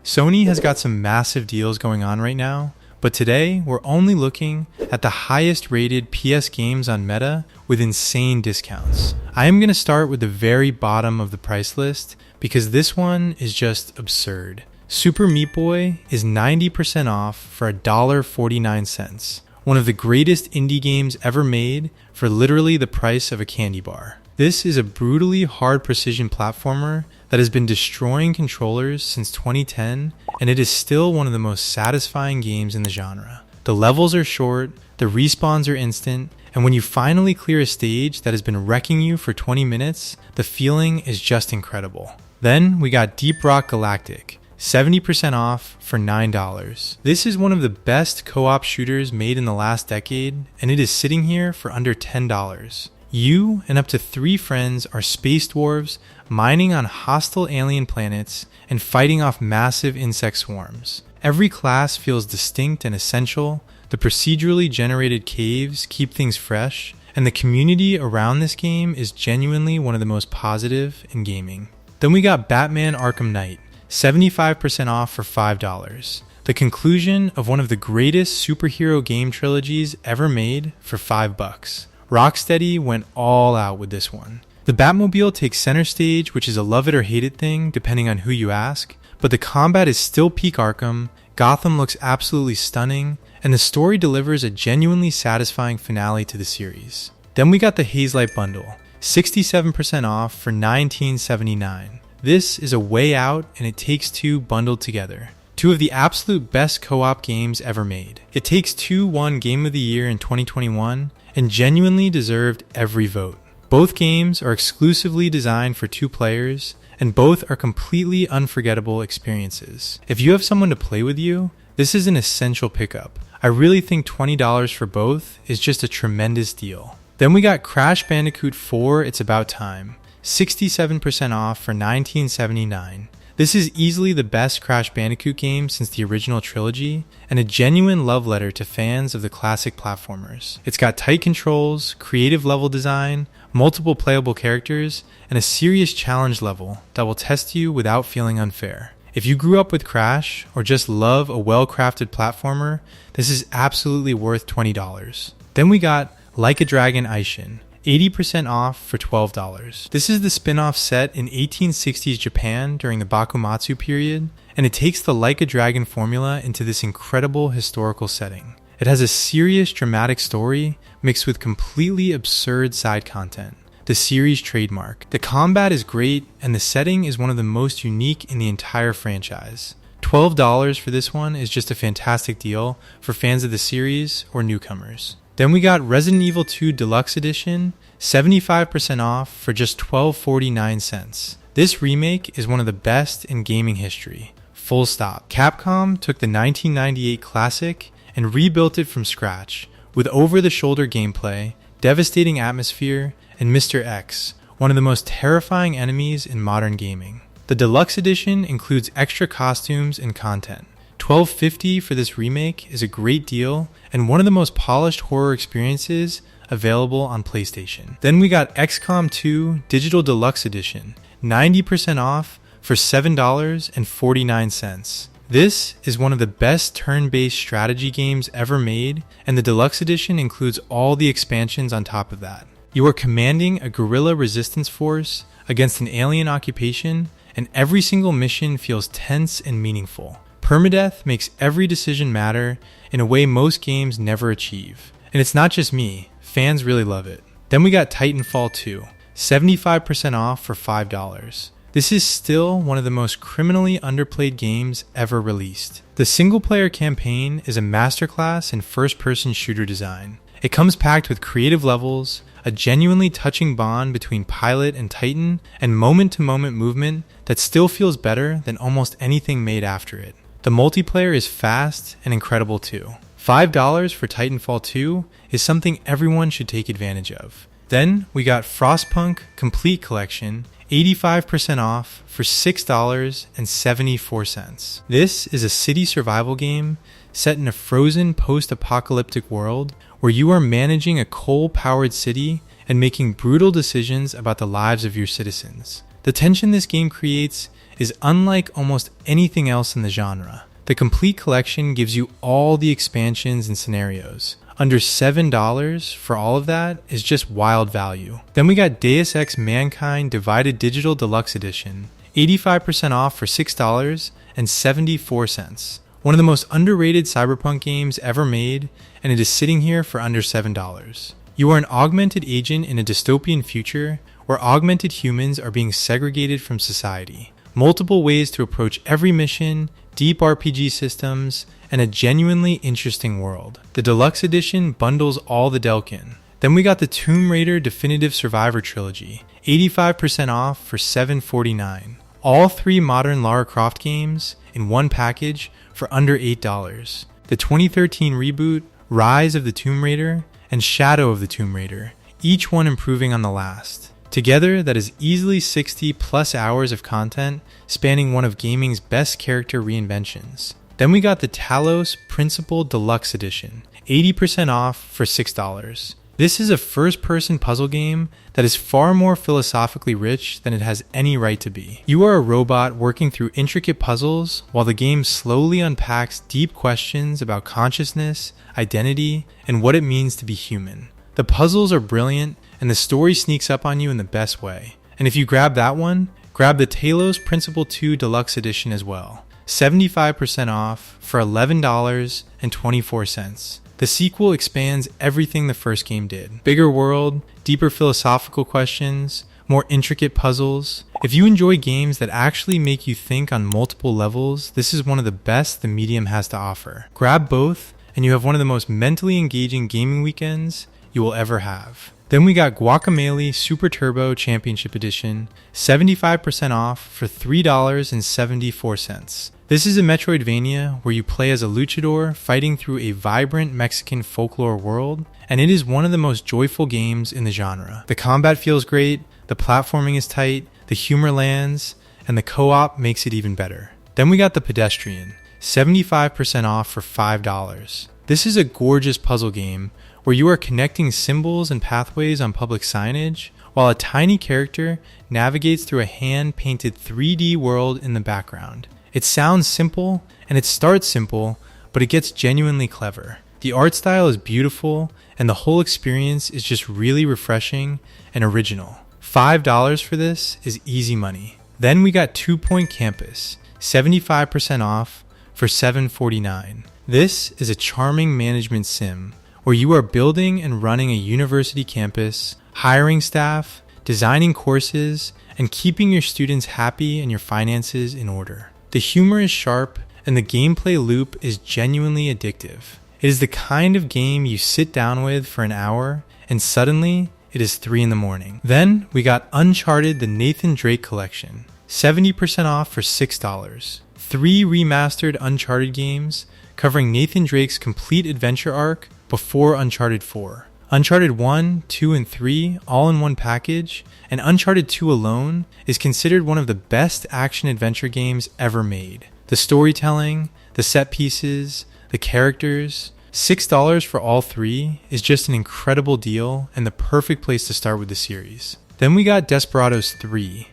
Sony has got some massive deals going on right now, but today we're only looking at the highest rated PS games on Meta with insane discounts. I am going to start with the very bottom of the price list because this one is just absurd. Super Meat Boy is 90% off for $1.49, one of the greatest indie games ever made for literally the price of a candy bar. This is a brutally hard precision platformer that has been destroying controllers since 2010, and it is still one of the most satisfying games in the genre. The levels are short, the respawns are instant, and when you finally clear a stage that has been wrecking you for 20 minutes, the feeling is just incredible. Then we got Deep Rock Galactic, 70% off for $9. This is one of the best co-op shooters made in the last decade, and it is sitting here for under $10. You and up to 3 friends are space dwarves mining on hostile alien planets and fighting off massive insect swarms. Every class feels distinct and essential, the procedurally generated caves keep things fresh, and the community around this game is genuinely one of the most positive in gaming. Then we got Batman Arkham Knight, 75% off for $5. The conclusion of one of the greatest superhero game trilogies ever made for $5. Rocksteady went all out with this one. The Batmobile takes center stage, which is a love it or hate it thing depending on who you ask, but the combat is still peak Arkham, Gotham looks absolutely stunning, and the story delivers a genuinely satisfying finale to the series. Then we got the Hazelight Bundle, 67% off for $19.79. This is a way out and It Takes Two bundled together. 2 of the absolute best co-op games ever made. It Takes Two won Game of the Year in 2021 and genuinely deserved every vote. Both games are exclusively designed for 2 players, and both are completely unforgettable experiences. If you have someone to play with you, this is an essential pickup. I really think $20 for both is just a tremendous deal. Then we got Crash Bandicoot 4 It's About Time, 67% off for $19.79. This is easily the best Crash Bandicoot game since the original trilogy, and a genuine love letter to fans of the classic platformers. It's got tight controls, creative level design, multiple playable characters, and a serious challenge level that will test you without feeling unfair. If you grew up with Crash, or just love a well-crafted platformer, this is absolutely worth $20. Then we got Like a Dragon Ishin, 80% off for $12. This is the spin-off set in 1860s Japan during the Bakumatsu period, and it takes the Like a Dragon formula into this incredible historical setting. It has a serious dramatic story mixed with completely absurd side content, the series trademark. The combat is great, and the setting is one of the most unique in the entire franchise. $12 for this one is just a fantastic deal for fans of the series or newcomers. Then we got Resident Evil 2 Deluxe Edition, 75% off for just $12.49. This remake is one of the best in gaming history. Full stop. Capcom took the 1998 classic and rebuilt it from scratch, with over-the-shoulder gameplay, devastating atmosphere, and Mr. X, one of the most terrifying enemies in modern gaming. The Deluxe Edition includes extra costumes and content. $12.50 for this remake is a great deal and one of the most polished horror experiences available on PlayStation. Then we got XCOM 2 Digital Deluxe Edition, 90% off for $7.49. This is one of the best turn-based strategy games ever made, and the Deluxe Edition includes all the expansions on top of that. You are commanding a guerrilla resistance force against an alien occupation, and every single mission feels tense and meaningful. Permadeath makes every decision matter in a way most games never achieve. And it's not just me, fans really love it. Then we got Titanfall 2, 75% off for $5. This is still one of the most criminally underplayed games ever released. The single-player campaign is a masterclass in first-person shooter design. It comes packed with creative levels, a genuinely touching bond between pilot and Titan, and moment-to-moment movement that still feels better than almost anything made after it. The multiplayer is fast and incredible too. $5 for Titanfall 2 is something everyone should take advantage of. Then we got Frostpunk Complete Collection, 85% off for $6.74. This is a city survival game set in a frozen post-apocalyptic world where you are managing a coal-powered city and making brutal decisions about the lives of your citizens. The tension this game creates is unlike almost anything else in the genre. The complete collection gives you all the expansions and scenarios. Under $7 for all of that is just wild value. Then we got Deus Ex Mankind Divided Digital Deluxe Edition, 85% off for $6.74. One of the most underrated cyberpunk games ever made, and it is sitting here for under $7. You are an augmented agent in a dystopian future where augmented humans are being segregated from society. Multiple ways to approach every mission, deep RPG systems, and a genuinely interesting world. The Deluxe Edition bundles all the Delkin. Then we got the Tomb Raider Definitive Survivor Trilogy, 85% off for $7.49. All 3 modern Lara Croft games in one package for under $8. The 2013 reboot, Rise of the Tomb Raider, and Shadow of the Tomb Raider, each one improving on the last. Together, that is easily 60 plus hours of content spanning one of gaming's best character reinventions. Then we got the Talos Principle Deluxe Edition, 80% off for $6. This is a first-person puzzle game that is far more philosophically rich than it has any right to be. You are a robot working through intricate puzzles while the game slowly unpacks deep questions about consciousness, identity, and what it means to be human. The puzzles are brilliant, and the story sneaks up on you in the best way. And if you grab that one, grab the Talos Principle 2 Deluxe Edition as well. 75% off for $11.24. The sequel expands everything the first game did. Bigger world, deeper philosophical questions, more intricate puzzles. If you enjoy games that actually make you think on multiple levels, this is one of the best the medium has to offer. Grab both, and you have one of the most mentally engaging gaming weekends you will ever have. Then we got Guacamelee Super Turbo Championship Edition, 75% off for $3.74. This is a Metroidvania where you play as a luchador fighting through a vibrant Mexican folklore world, and it is one of the most joyful games in the genre. The combat feels great, the platforming is tight, the humor lands, and the co-op makes it even better. Then we got the Pedestrian, 75% off for $5. This is a gorgeous puzzle game where you are connecting symbols and pathways on public signage, while a tiny character navigates through a hand-painted 3D world in the background. It sounds simple, and it starts simple, but it gets genuinely clever. The art style is beautiful, and the whole experience is just really refreshing and original. $5 for this is easy money. Then we got 2 Point Campus, 75% off for $7.49. This is a charming management sim where you are building and running a university campus, hiring staff, designing courses, and keeping your students happy and your finances in order. The humor is sharp, and the gameplay loop is genuinely addictive. It is the kind of game you sit down with for an hour, and suddenly, it is 3 in the morning. Then, we got Uncharted the Nathan Drake Collection, 70% off for $6. 3 remastered Uncharted games, covering Nathan Drake's complete adventure arc before Uncharted 4. Uncharted 1, 2, and 3 all in one package, and Uncharted 2 alone is considered one of the best action-adventure games ever made. The storytelling, the set pieces, the characters, $6 for all 3 is just an incredible deal and the perfect place to start with the series. Then we got Desperados III,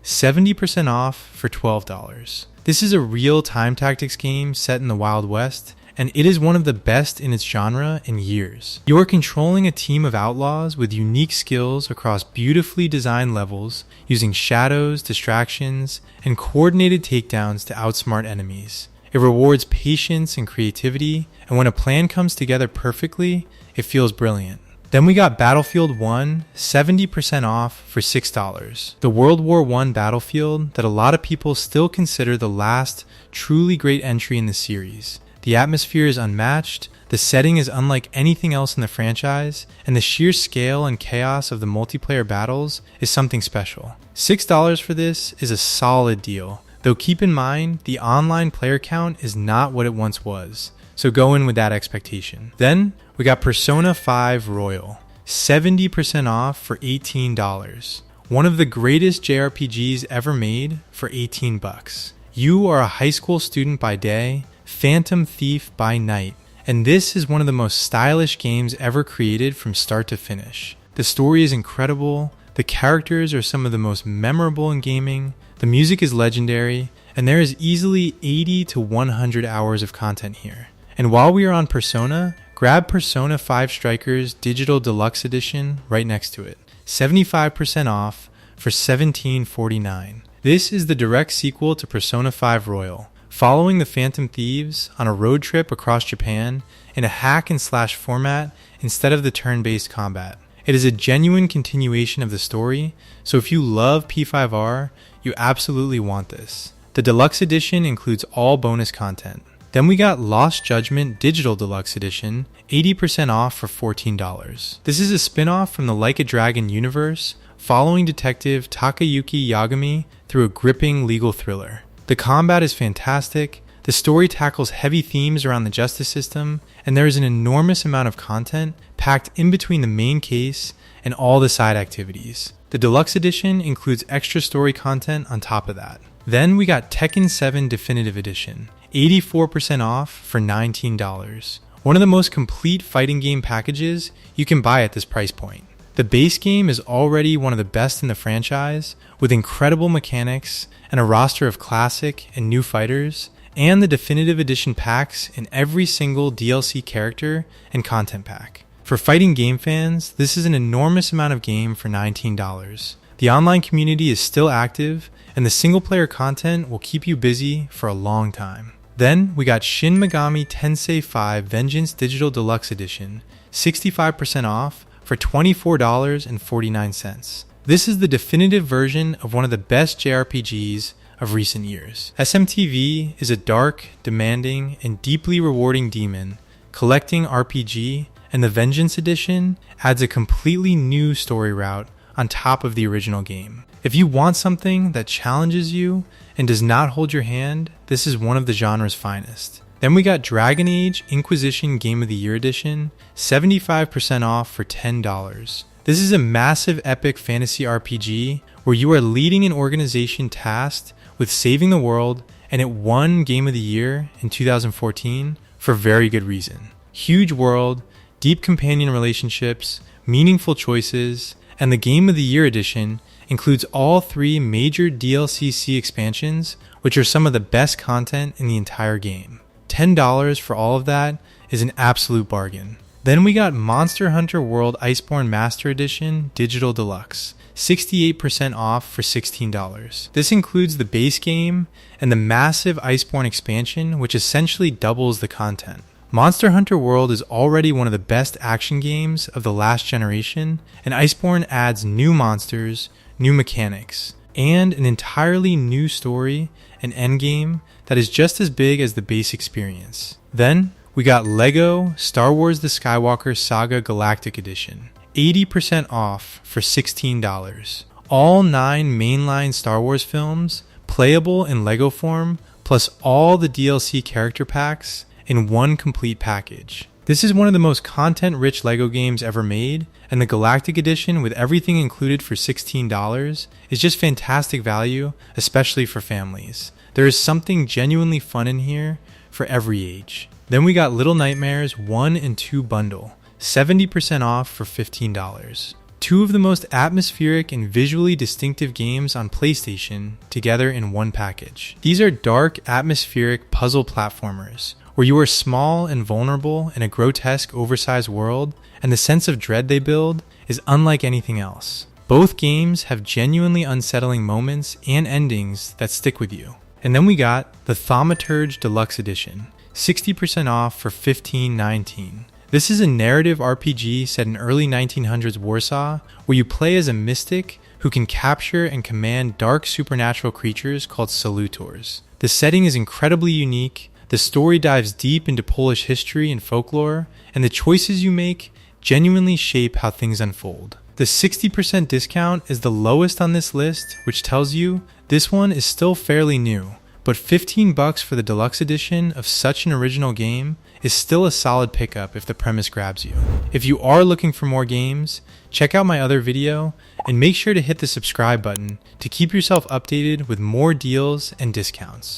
70% off for $12. This is a real time tactics game set in the Wild West, and it is one of the best in its genre in years. You are controlling a team of outlaws with unique skills across beautifully designed levels, using shadows, distractions, and coordinated takedowns to outsmart enemies. It rewards patience and creativity, and when a plan comes together perfectly, it feels brilliant. Then we got Battlefield 1, 70% off for $6. The World War I battlefield that a lot of people still consider the last truly great entry in the series. The atmosphere is unmatched, the setting is unlike anything else in the franchise, and the sheer scale and chaos of the multiplayer battles is something special. $6 for this is a solid deal, though keep in mind the online player count is not what it once was, so go in with that expectation. Then we got Persona 5 Royal, 70% off for $18. One of the greatest JRPGs ever made for $18. You are a high school student by day, Phantom Thief by night, and this is one of the most stylish games ever created from start to finish. The story is incredible, the characters are some of the most memorable in gaming, The music is legendary, and there is easily 80 to 100 hours of content here. And while we are on Persona, grab Persona 5 Strikers Digital Deluxe Edition right next to it. 75% off for $17.49. This is the direct sequel to Persona 5 Royal, following the Phantom Thieves on a road trip across Japan in a hack and slash format instead of the turn-based combat. It is a genuine continuation of the story, so if you love P5R, you absolutely want this. The Deluxe Edition includes all bonus content. Then we got Lost Judgment Digital Deluxe Edition, 80% off for $14. This is a spin-off from the Like a Dragon universe, following Detective Takayuki Yagami through a gripping legal thriller. The combat is fantastic, the story tackles heavy themes around the justice system, and there is an enormous amount of content packed in between the main case and all the side activities. The Deluxe Edition includes extra story content on top of that. Then we got Tekken 7 Definitive Edition, 84% off for $19. One of the most complete fighting game packages you can buy at this price point. The base game is already one of the best in the franchise, with incredible mechanics and a roster of classic and new fighters, and the Definitive Edition packs in every single DLC character and content pack. For fighting game fans, this is an enormous amount of game for $19. The online community is still active, and the single-player content will keep you busy for a long time. Then we got Shin Megami Tensei 5 Vengeance Digital Deluxe Edition, 65% off for $24.49. This is the definitive version of one of the best JRPGs of recent years. SMTV is a dark, demanding, and deeply rewarding demon collecting RPG, and the Vengeance Edition adds a completely new story route on top of the original game. If you want something that challenges you and does not hold your hand, this is one of the genre's finest. Then we got Dragon Age Inquisition Game of the Year Edition, 75% off for $10. This is a massive epic fantasy RPG where you are leading an organization tasked with saving the world, and it won Game of the Year in 2014 for very good reason. Huge world, deep companion relationships, meaningful choices, and the Game of the Year Edition includes all 3 major DLCC expansions, which are some of the best content in the entire game. $10 for all of that is an absolute bargain. Then we got Monster Hunter World Iceborne Master Edition Digital Deluxe, 68% off for $16. This includes the base game and the massive Iceborne expansion, which essentially doubles the content. Monster Hunter World is already one of the best action games of the last generation, and Iceborne adds new monsters, new mechanics, and an entirely new story and endgame that is just as big as the base experience. Then we got LEGO Star Wars The Skywalker Saga Galactic Edition, 80% off for $16. All 9 mainline Star Wars films, playable in LEGO form, plus all the DLC character packs in one complete package. This is one of the most content-rich LEGO games ever made, and the Galactic Edition with everything included for $16 is just fantastic value, especially for families. There is something genuinely fun in here for every age. Then we got Little Nightmares 1 and 2 Bundle, 70% off for $15. 2 of the most atmospheric and visually distinctive games on PlayStation together in one package. These are dark, atmospheric puzzle platformers, where you are small and vulnerable in a grotesque, oversized world, and the sense of dread they build is unlike anything else. Both games have genuinely unsettling moments and endings that stick with you. And then we got the Thaumaturge Deluxe Edition, 60% off for $15.19. This is a narrative RPG set in early 1900s Warsaw, where you play as a mystic who can capture and command dark supernatural creatures called salutors. The setting is incredibly unique, the story dives deep into Polish history and folklore, and the choices you make genuinely shape how things unfold. The 60% discount is the lowest on this list, which tells you this one is still fairly new, but $15 for the deluxe edition of such an original game is still a solid pickup if the premise grabs you. If you are looking for more games, check out my other video and make sure to hit the subscribe button to keep yourself updated with more deals and discounts.